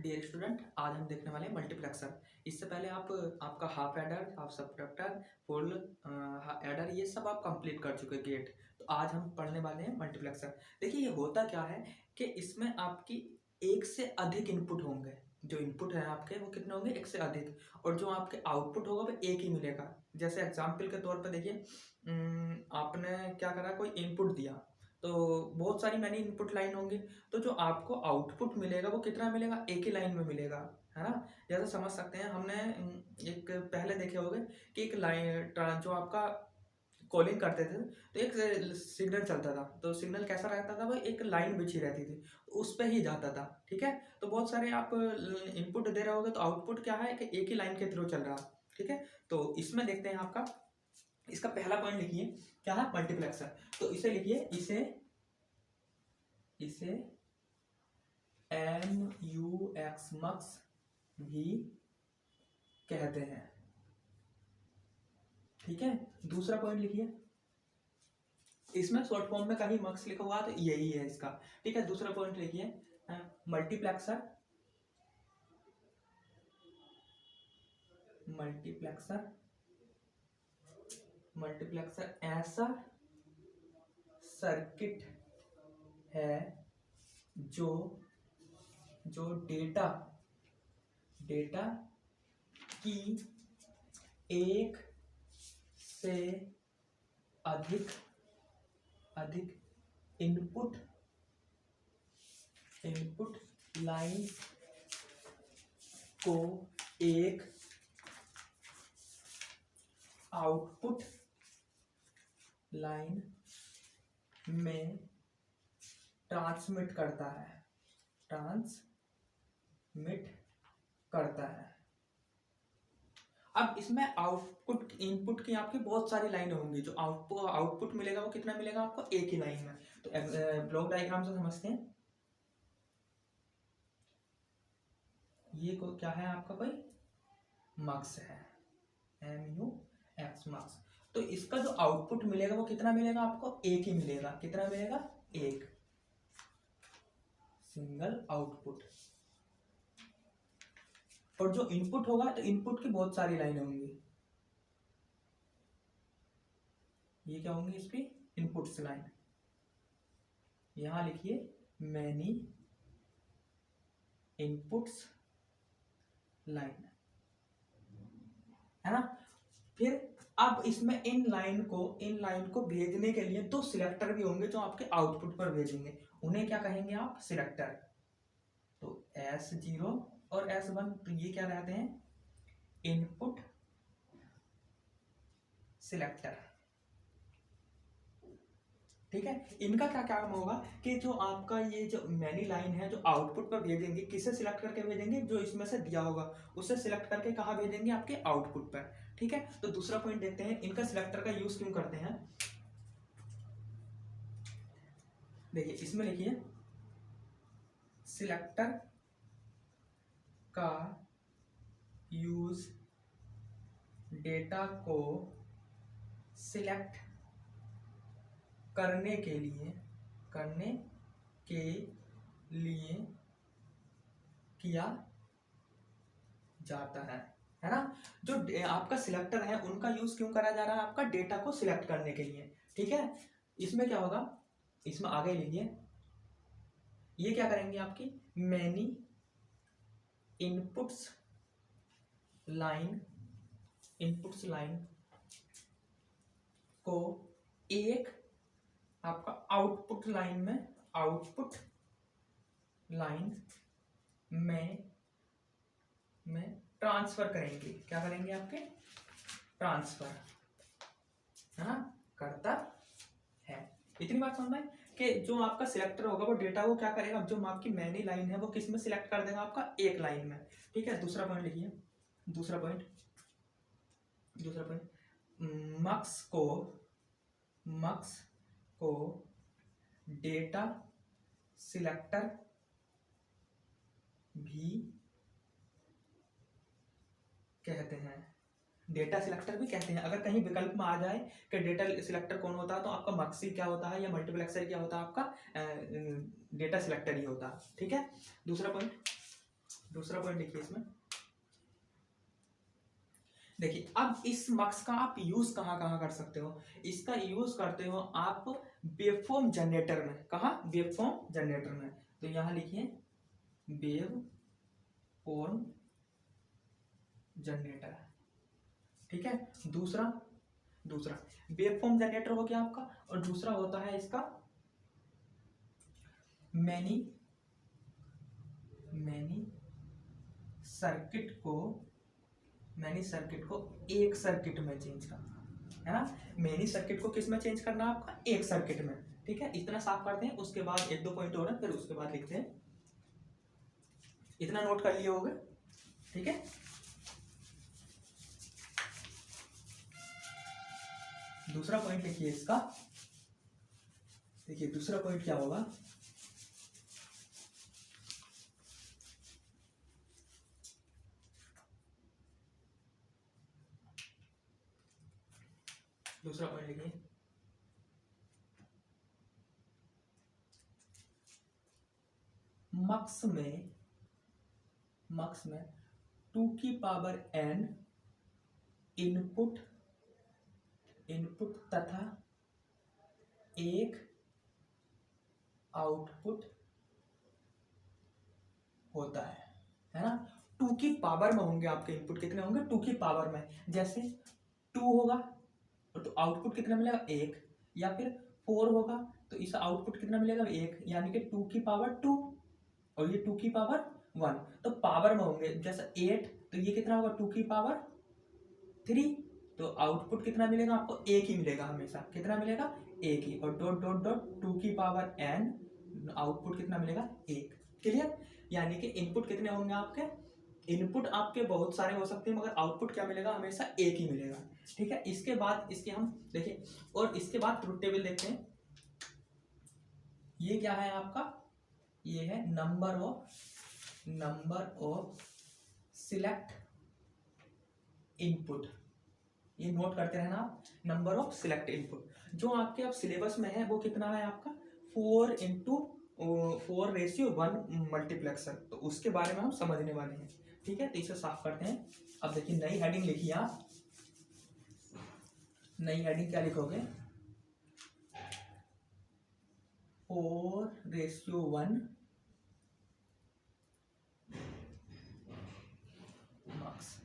Dear student, आज हम देखने वाले हैं मल्टीप्लेक्सर। इससे पहले आपका half adder, half subtractor, full adder ये सब आप कंप्लीट कर चुके गेट। तो आज हम पढ़ने वाले हैं मल्टीप्लेक्सर। देखिए ये होता क्या है कि इसमें आपकी एक से अधिक इनपुट होंगे। जो इनपुट है आपके वो कितने होंगे, एक से अधिक, और जो आपके आउटपुट होगा वो एक ही मिलेगा। जैसे एग्जाम्पल के तौर पर देखिए, आपने क्या करा, कोई इनपुट दिया तो बहुत सारी मैंने इनपुट लाइन होंगी, तो जो आपको आउटपुट मिलेगा वो कितना मिलेगा, एक ही लाइन में मिलेगा, है ना। जैसे समझ सकते हैं, हमने एक पहले देखे होंगे कि एक लाइन जो आपका कॉलिंग करते थे तो एक सिग्नल चलता था, तो सिग्नल कैसा रहता था, वो एक लाइन बिछी रहती थी, तो उस पर ही जाता था। ठीक है, तो बहुत सारे आप इनपुट दे रहे होगे तो आउटपुट क्या है कि एक ही लाइन के थ्रू चल रहा। ठीक है, तो इसमें देखते हैं आपका इसका पहला पॉइंट लिखिए, क्या है, मल्टीप्लेक्सर। तो इसे लिखिए, इसे MUX मक्स भी कहते हैं। ठीक है, दूसरा पॉइंट लिखिए, इसमें शॉर्ट फॉर्म में कहीं मक्स लिखा हुआ तो यही है इसका। ठीक है, दूसरा पॉइंट लिखिए, मल्टीप्लेक्सर मल्टीप्लेक्सर ऐसा सर्किट है जो डेटा की एक से अधिक इनपुट लाइन को एक आउटपुट लाइन में ट्रांसमिट करता है। अब इसमें आउटपुट इनपुट की आपकी बहुत सारी लाइनें होंगी, जो आउटपुट मिलेगा वो कितना मिलेगा आपको, एक ही लाइन में। तो ब्लॉक डायग्राम से समझते हैं, ये क्या है आपका, कोई मक्स है, MUX मक्स। तो इसका जो आउटपुट मिलेगा वो कितना मिलेगा आपको, एक ही मिलेगा। कितना मिलेगा, एक, सिंगल आउटपुट। और जो इनपुट होगा तो इनपुट की बहुत सारी लाइनें होंगी, ये क्या होंगी, इसकी इनपुट्स लाइन। यहां लिखिए मैनी इनपुट्स लाइन, है ना। फिर अब इसमें इन लाइन को भेजने के लिए दो सिलेक्टर भी होंगे जो आपके आउटपुट पर भेजेंगे। उन्हें क्या कहेंगे आप, सिलेक्टर। तो S0 और S1, तो ये क्या रहते हैं, इनपुट सिलेक्टर। ठीक है, इनका क्या काम होगा कि जो आपका ये जो मैनी लाइन है जो आउटपुट पर भेजेंगे, किसे सिलेक्ट करके भेजेंगे, जो इसमें से दिया होगा उसे सिलेक्ट करके कहाँ भेजेंगे, आपके आउटपुट पर। ठीक है, तो दूसरा पॉइंट देखते हैं, इनका सिलेक्टर का यूज क्यों करते हैं। देखिए इसमें लिखिए, सिलेक्टर का यूज डेटा को सिलेक्ट करने के लिए किया जाता है ना। जो आपका सिलेक्टर है उनका यूज क्यों करा जा रहा है, आपका डेटा को सिलेक्ट करने के लिए। ठीक है, इसमें क्या होगा, इसमें आगे लिखिए, ये क्या करेंगे, आपकी मैनी इनपुट्स लाइन को एक आपका आउटपुट लाइन में ट्रांसफर करेंगे। क्या करेंगे, आपके ट्रांसफर, है ना, करता है। इतनी बात समझ में कि जो आपका सिलेक्टर होगा वो डेटा को क्या करेगा, जो आपकी मैनी लाइन है वो किस में सिलेक्ट कर देगा, आपका एक लाइन में। ठीक है, दूसरा पॉइंट लिखिए, दूसरा पॉइंट मक्स को डेटा सिलेक्टर भी कहते हैं। डेटा सिलेक्टर भी कहते हैं। अगर कहीं विकल्प में आ जाए कि डेटा सिलेक्टर कौन होता है, तो आपका मक्सी क्या होता है या मल्टीप्लेक्सर क्या होता है, आपका डेटा सिलेक्टर ही होता है। ठीक है, दूसरा पॉइंट, दूसरा पॉइंट लिखिए इसमें। देखिए अब इस मक्स का आप यूज कहाँ कहाँ कर सकते हो। इसका यूज करते हो आप वेवफॉर्म जनरेटर में। कहाँ? वेवफॉर्म जनरेटर में। तो यहां लिखिए वेवफॉर्म जनरेटर। ठीक है। दूसरा वेवफॉर्म जनरेटर हो गया आपका। और दूसरा होता है इसका मैनी सर्किट को एक सर्किट में चेंज करना है ना। मैनी सर्किट को किस में चेंज करना है आपका? एक सर्किट में। ठीक है। इतना साफ करते हैं, उसके बाद एक दो पॉइंट और है, फिर उसके बाद लिखते हैं। इतना नोट कर लिए होगे। ठीक है। दूसरा पॉइंट लिखिए इसका। देखिए दूसरा पॉइंट क्या होगा। दूसरा पॉइंट लिखिए मक्स में 2 की पावर n इनपुट तथा एक आउटपुट होता है ना। 2 की पावर में होंगे आपके इनपुट। कितने होंगे? 2 की पावर में। जैसे 2 होगा तो आउटपुट कितना मिलेगा? 1। या फिर 4 होगा तो इस आउटपुट कितना मिलेगा? 1। यानी कि 2 की पावर 2 और ये 2 की पावर 1। तो पावर में होंगे। जैसे 8 तो ये कितना होगा? 2 की पावर 3। तो आउटपुट कितना मिलेगा आपको? 1 ही मिलेगा हमेशा। कितना मिलेगा? 1 ही। और डॉट डॉट डॉट 2 की पावर n, आउटपुट कितना मिलेगा? 1। क्लियर? यानी कि इनपुट कितने होंगे आपके? इनपुट आपके बहुत सारे हो सकते हैं, मगर आउटपुट क्या मिलेगा? हमेशा 1 ही मिलेगा। ठीक है। इसके बाद इसके हम देखिए, और इसके बाद ट्रुथ टेबल देखते हैं। ये क्या है आपका? ये है नंबर ऑफ सिलेक्ट इनपुट। ये नोट करते रहना आप। नंबर ऑफ सिलेक्ट इनपुट जो आपके अब सिलेबस में है वो कितना है आपका? 4:4:1 मल्टीप्लेक्सर। तो उसके बारे में हम समझने वाले हैं। ठीक है। तो इसे साफ करते हैं। अब देखिए नई हेडिंग लिखिए आप। नई हेडिंग क्या लिखोगे? 4:1 मार्क्स।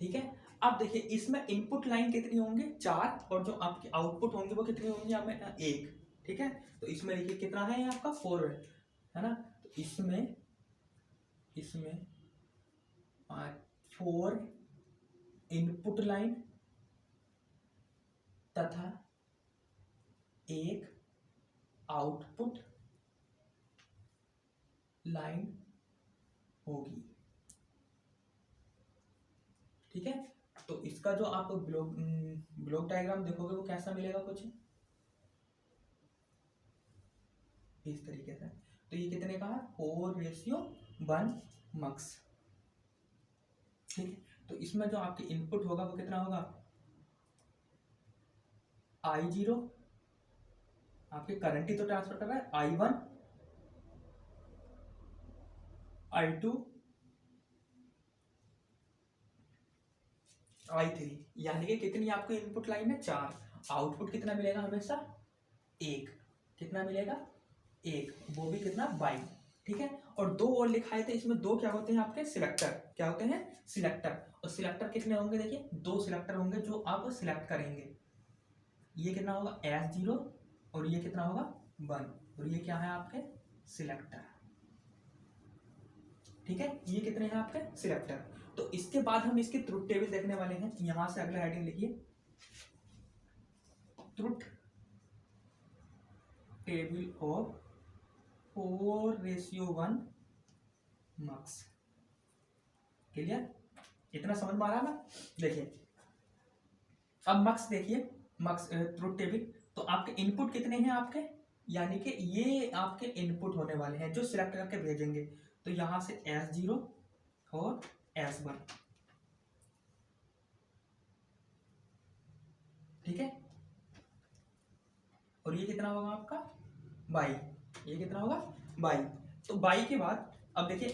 ठीक है। अब देखिए इसमें इनपुट लाइन कितनी होंगे? 4। और जो आपके आउटपुट होंगे वो कितनी होंगी? हमें 1। ठीक है। तो इसमें देखिए कितना है आपका? 4 है ना। तो इसमें 4 इनपुट लाइन तथा 1 आउटपुट लाइन होगी। ठीक है। तो इसका जो आप ब्लॉक डायग्राम देखोगे वो कैसा मिलेगा? कुछ इस तरीके से। तो ये कितने का है? 4:1 मक्स। ठीक है। तो इसमें जो आपके इनपुट होगा वो कितना होगा? I0 आपके करंट ही तो ट्रांसफर कर रहा है। I1 I2 I3। यानी कि कितनी आपको इनपुट लाइन है? 4। आउटपुट कितना मिलेगा? हमेशा 1। कितना मिलेगा? 1। वो भी कितना? 22। ठीक है। और 2 और लिखाए थे। इसमें 2 क्या होते हैं आपके? सिलेक्टर। क्या होते हैं? सिलेक्टर। और सिलेक्टर कितने होंगे? देखिए 2 सिलेक्टर होंगे जो आप सिलेक्ट करेंगे। ये कितना होगा? S0 और ये कितना होगा? 1। और ये क्या है आपके? सिलेक्टर। ठीक है। ये कितने हैं आपके? सिलेक्टर। तो इसके बाद हम इसकी ट्रुथ टेबल देखने वाले हैं। यहां से अगला हेडिंग लिखिए truth table of 4:1 marks. Clear? इतना समझ में आ रहा है ना। देखिए अब मार्क्स देखिए, मार्क्स ट्रुथ टेबल। तो आपके इनपुट कितने हैं आपके? यानी कि ये आपके इनपुट होने वाले हैं जो सिलेक्ट करके भेजेंगे। तो यहां से S0 और S1। ठीक है। और ये कितना होगा आपका? 22। ये कितना होगा? 22। तो 22 के बाद अब देखिए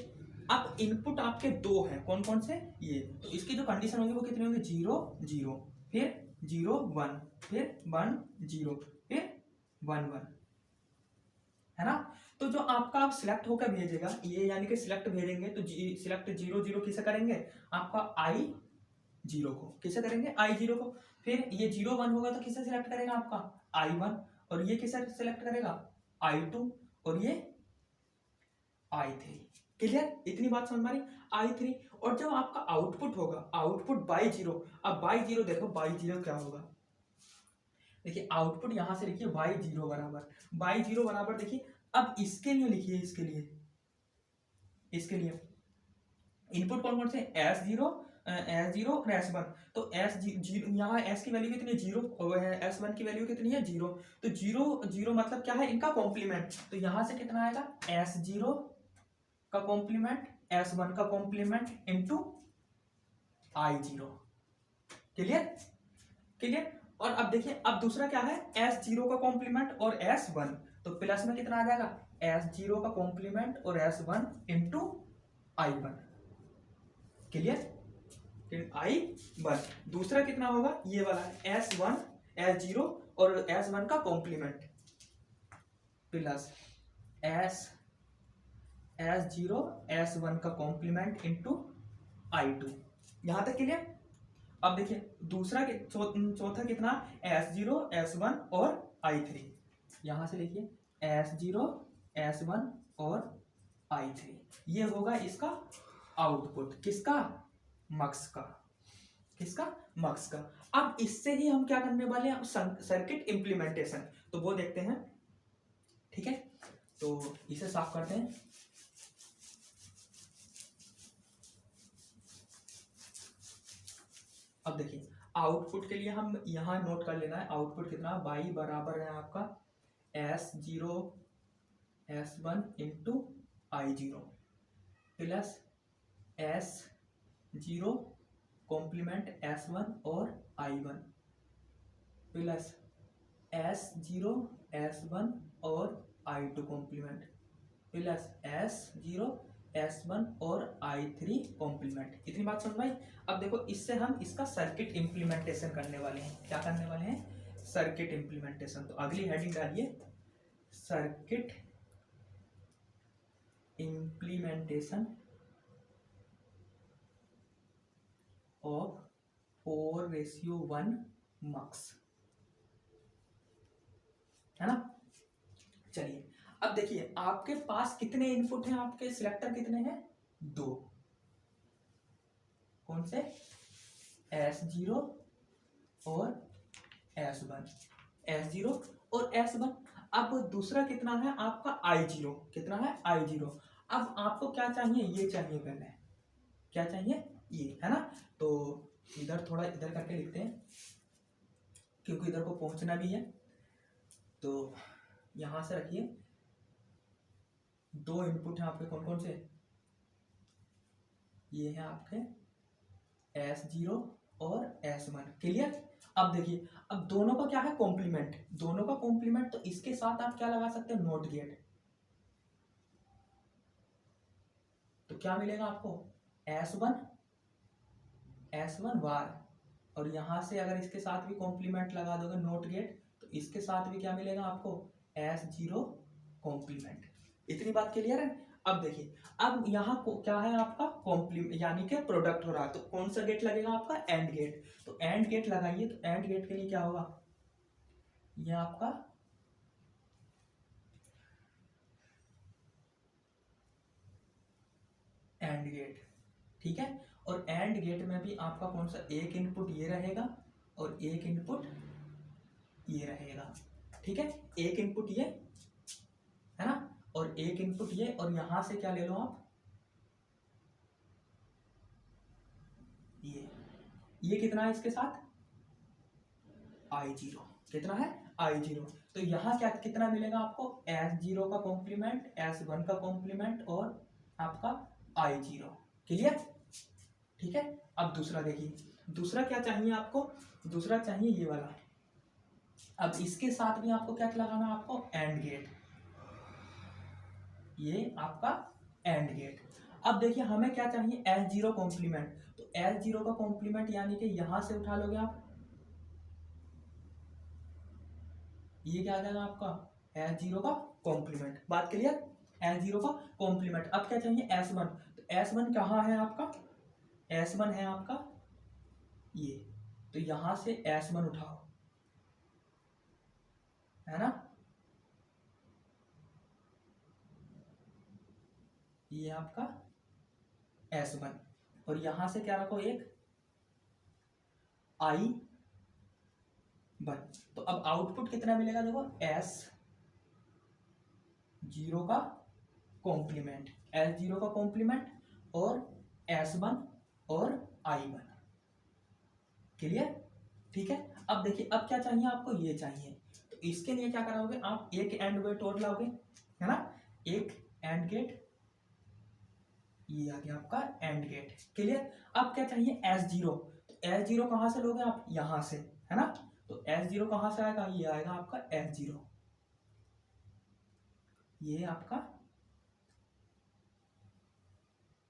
अब इनपुट आपके दो हैं, कौन कौन से, ये, तो इसकी जो कंडीशन होगी वो कितनी होगी, 0 0, फिर 0 1, फिर 1 0, फिर 1 1, है ना। तो जो आपका आप सिलेक्ट होकर भेजेगा ये, यानी कि सिलेक्ट भेजेंगे तो सिलेक्ट 0 0 किसे करेंगे, आपका I 0 को, किसे करेंगे, I 0 को। फिर ये 0 1 होगा तो किसे सिलेक्ट करेगा, आपका I 1, और ये किसे सिलेक्ट करेगा, I 2, और ये I 3। क्लियर, इतनी बात समझ में आ रही, I 3। और जब आपका आउटपुट होगा, आउटपुट बाई 0, अब बाई 0 देखो, बाई 0 क्या होगा, देखिए आउटपुट यहां से लिखिए बाई 0 बराबर, बाई 0 बराबर, देखिए अब इसके लिए लिखिए, इसके लिए इनपुट कौन कौन से, S0 S0 और S1। तो S0, यहाँ S की वैल्यू कितनी है, 0, और S1 की वैल्यू कितनी है, 0। तो 0 0 मतलब क्या है, इनका कॉम्प्लीमेंट, तो यहां से कितना आएगा, S0 का कॉम्प्लीमेंट, S1 का complement into I0। Clear, clear. और अब देखिए, अब दूसरा क्या है, S0 का कॉम्प्लीमेंट और S1, तो प्लस में कितना आ जाएगा, S0 का कॉम्प्लीमेंट और S1 into I1। Clear, I1। दूसरा कितना होगा, ये वाला S1 S0 और S1 का कॉम्प्लीमेंट प्लस S0 S1 का कॉम्प्लीमेंट इंटू I2। यहां तक क्लियर। अब देखिए दूसरा चौथा कितना, S0 S1 और I3। यहां से लिखिए S0 S1 और I3, ये होगा इसका आउटपुट, किसका, मक्स का, किसका, मक्स का। अब इससे ही हम क्या करने वाले हैं, सर्किट इंप्लीमेंटेशन, तो वो देखते हैं। ठीक है, तो इसे साफ करते हैं। अब देखिए आउटपुट के लिए हम यहां नोट कर लेना है, आउटपुट कितना, बाई बराबर है आपका S0 S1 into I0 plus S0 complement S1 और I1 प्लस S0 S1 और I2 complement plus S0 S1 और I3 कॉम्प्लीमेंट। इतनी बात समझ में आई। अब देखो इससे हम इसका सर्किट इंप्लीमेंटेशन करने वाले हैं, क्या करने वाले हैं, सर्किट इंप्लीमेंटेशन। तो अगली हेडिंग डालिए, सर्किट इंप्लीमेंटेशन ऑफ 4:1 मक्स, है ना। चलिए अब देखिए आपके पास कितने इनपुट हैं, आपके सिलेक्टर कितने हैं, दो, कौन से, S0 और S1, S0 और S1। अब दूसरा कितना है आपका I0, कितना है I0। अब आपको क्या चाहिए, ये चाहिए, पहले क्या चाहिए, ये, है ना। तो इधर थोड़ा इधर करके लिखते हैं, क्योंकि इधर को पहुंचना भी है। तो यहां से रखिए, दो इनपुट हैं आपके, कौन कौन से, ये है आपके S0 और S1। क्लियर। अब देखिए, अब दोनों का क्या है, कॉम्प्लीमेंट, दोनों का कॉम्प्लीमेंट, तो इसके साथ आप क्या लगा सकते हैं, नॉट गेट। तो क्या मिलेगा आपको, S1 बार, और यहां से अगर इसके साथ भी कॉम्प्लीमेंट लगा दोगे, नॉट गेट, तो इसके साथ भी क्या मिलेगा आपको, S0 कॉम्प्लीमेंट। इतनी बात क्लियर है। अब देखिए, अब यहाँ को क्या है आपका कॉम्प्लीमेंट, यानी कि प्रोडक्ट हो रहा है, तो कौन सा गेट लगेगा आपका, एंड गेट। तो एंड गेट लगाइए, तो एंड गेट के लिए क्या होगा, ये आपका एंड गेट। ठीक है, और एंड गेट में भी आपका कौन सा, एक इनपुट ये रहेगा और एक इनपुट ये रहेगा। ठीक है, एक इनपुट ये, है ना, और एक इनपुट ये, और यहां से क्या ले लो आप, ये कितना है इसके साथ, I0, कितना है, I0। तो यहां क्या कितना मिलेगा आपको, S0 का कॉम्प्लीमेंट, S1 का कॉम्प्लीमेंट और आपका I0। क्लियर। ठीक है, अब दूसरा देखिए, दूसरा क्या चाहिए आपको, दूसरा चाहिए ये वाला। अब इसके साथ भी आपको क्या लगाना है, आपको एंड गेट, ये आपका एंड गेट। अब देखिए हमें क्या चाहिए, S0 कॉम्प्लीमेंट। तो S0 का कॉम्प्लीमेंट यानी कि यहां से उठा लोगे आप, ये क्या आ जाएगा आपका S0 का कॉम्प्लीमेंट। बात क्लियर, S0 का कॉम्प्लीमेंट। अब क्या चाहिए S1। तो S1 कहाँ है आपका, S1 है आपका ये, तो यहां से S1 उठाओ, है ना, ये आपका S1, और यहां से क्या रखो एक I1। तो अब आउटपुट कितना मिलेगा, देखो S0 का कॉम्प्लीमेंट, S0 का कॉम्प्लीमेंट और S1 और I1। क्लियर, ठीक है। अब देखिए अब क्या चाहिए आपको, ये चाहिए। तो इसके लिए क्या कराओगे आप, एक एंड गेट और लाओगे, है ना, एक एंड गेट, ये आ गया आपका एंड गेट। क्लियर। अब क्या चाहिए S0। तो S0 कहां से लोगे आप, यहां से, है ना। तो S0 कहां से आएगा, ये आएगा आपका S0, ये आपका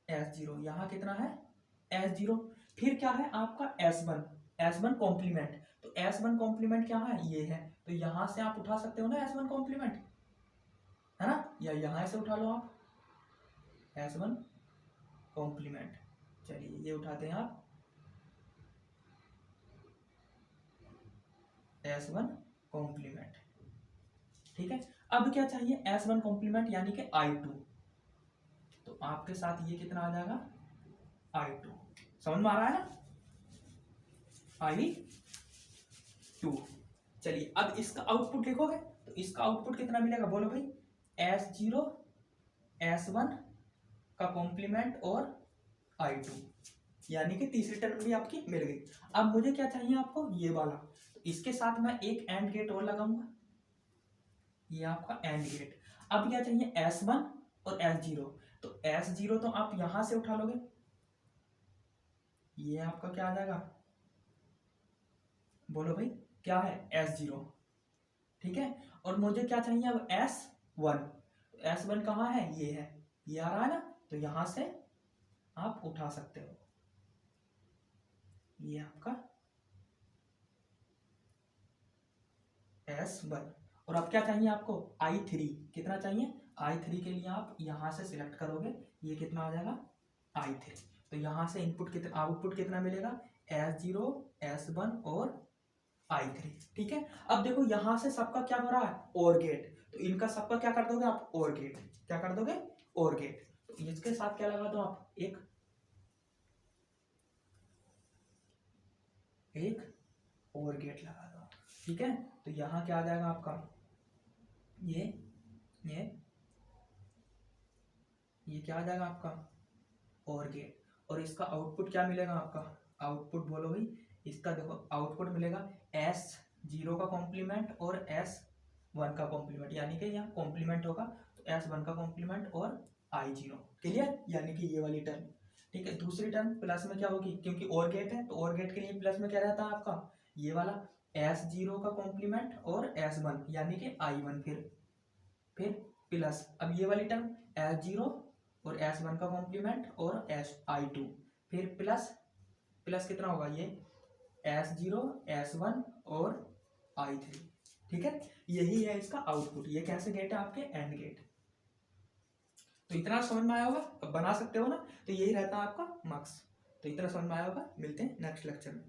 S0, यहां कितना है S0। फिर क्या है आपका S1, S1 कॉम्प्लीमेंट। तो S1 कॉम्प्लीमेंट क्या है, ये है। तो यहां से आप उठा सकते हो ना S1 कॉम्प्लीमेंट, है ना, या यहां से उठा लो आप S1 कॉम्प्लीमेंट। चलिए ये उठाते हैं आप S1 कॉम्प्लीमेंट, ठीक है। अब क्या चाहिए S1 कॉम्प्लीमेंट यानी कि I2। तो आपके साथ ये कितना आ जाएगा I2, समझ में आ रहा है ना, I2। चलिए अब इसका आउटपुट लिखोगे, तो इसका आउटपुट कितना मिलेगा, बोलो भाई, S0 S1 का कॉम्प्लीमेंट और I2, यानी कि तीसरी टर्म भी आपकी मिल गई। अब मुझे क्या चाहिए आपको, ये वाला। तो इसके साथ मैं एक एंड गेट और लगाऊंगा, ये आपका एंड गेट। अब क्या चाहिए S1 और S0। तो S0 तो आप यहां से उठा लोगे, ये आपका क्या आ जाएगा, बोलो भाई, क्या है S0, ठीक है। और मुझे क्या चाहिए अब S1। तो S1 कहाँ है, ये है, ये आ रहा है ना, तो यहां से आप उठा सकते हो, ये आपका S1। और अब क्या चाहिए आपको I3, कितना चाहिए I3 के लिए आप यहां से सिलेक्ट करोगे, ये कितना आ जाएगा I3। तो यहां से इनपुट कितना, आउटपुट कितना मिलेगा S0 S1 और I3, ठीक है। अब देखो यहां से सबका क्या हो रहा है और गेट, तो इनका सबका क्या कर दोगे आप और गेट, क्या कर दोगे और गेट। तो इसके साथ क्या लगा दो आप, एक और गेट लगा दो, ठीक है। तो यहां क्या आ जाएगा आपका, ये ये ये क्या आ जाएगा आपका और गेट। और इसका आउटपुट क्या मिलेगा आपका, आउटपुट बोलो भाई, इसका देखो आउटपुट मिलेगा S0 का कॉम्प्लीमेंट और S1 का कॉम्प्लीमेंट, यानी कि यहाँ कॉम्प्लीमेंट होगा तो S1 का कॉम्प्लीमेंट और I0। क्लियर, यानी कि ये वाली टर्म, ठीक है। दूसरी टर्म प्लस में क्या होगी, क्योंकि और गेट है तो और गेट के लिए प्लस में क्या रहता है आपका, ये वाला S0 का कॉम्प्लीमेंट और S1 यानी कि I1। फिर प्लस अब ये वाली टर्म S0 और S1 का कॉम्प्लीमेंट और I2। फिर प्लस प्लस कितना होगा, ये S0 S1 और I3, ठीक है। यही है इसका आउटपुट, ये कैसे गेट है आपके एंड गेट। तो इतना समझ में आया होगा, अब बना सकते हो ना, तो यही रहता है आपका मार्क्स। तो इतना समझ में आया होगा, मिलते हैं नेक्स्ट लेक्चर में।